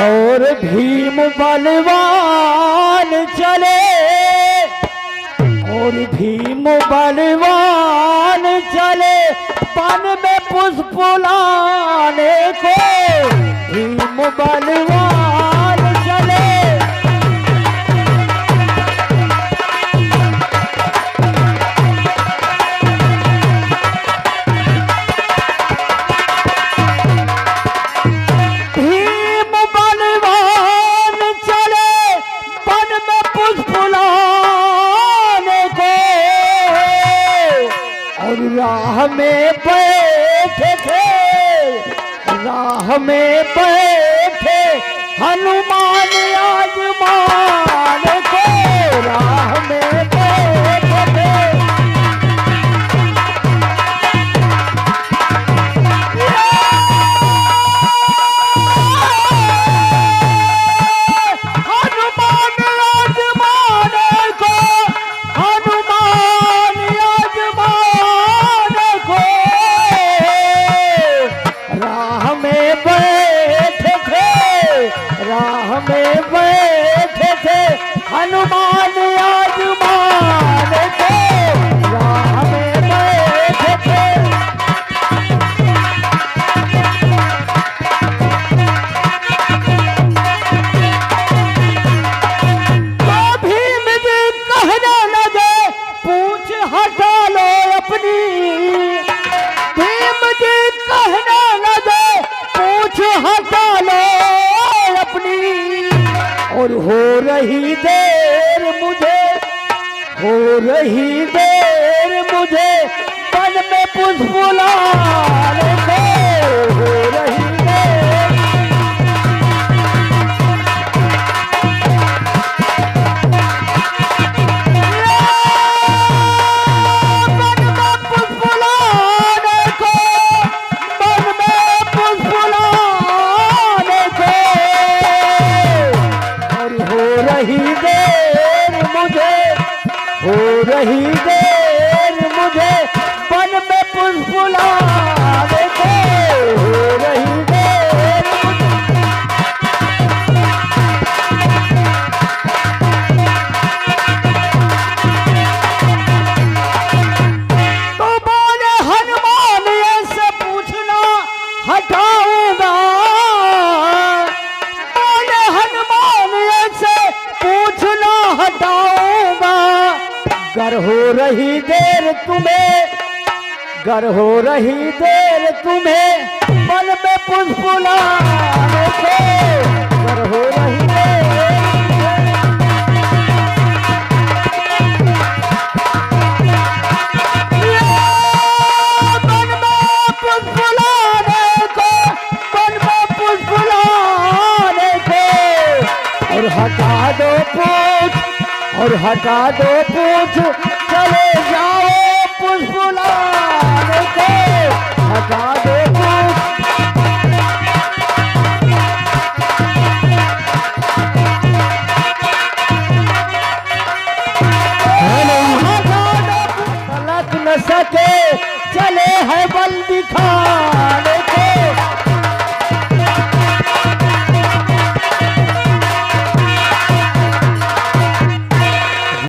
और भीम बलवान चले, और भीम बलवान चले पन में पुष्प लाने को। भीम बलवान चले, भीम बलवान चले पन में पुष्प लाने को। और राह में बैठे थे, राह में बैठे हनुमान आजमान को। राह में बैठे थे, हनुमान आजमान को, हनुमान आजमान को। राह में बैठे थे, राह में बैठे थे हनुमान आजमान को। राह में बैठे थे, तो भीम जी कहने लगे पूछ हटा लो अपनी। भीम जी कहने लगे पूछ हटा लो अपनी। और हो रही देर मुझे, हो रही देर मुझे वन में पुष्प लाने को। हो रही देर, वन में पुष्प लाने को, वन में पुष्प लाने को। और हो रही देर मुझे, हो रही देर मुझे वन में पुष्प लाने को। हो रही देर मुझे, तो बोले हनुमान ऐसे पूछना हटाऊंगा। बोले हनुमान ऐसे पूछना हटाऊंगा। गर हो रही देर तुम्हें, गर हो रही देर तुम्हें मन में पुष्प लाने को। गर हो रही देर, मन में पुष्प लाने को, मन में पुष्प लाने को। और हटा दो पूछ, और हटा दो पूछ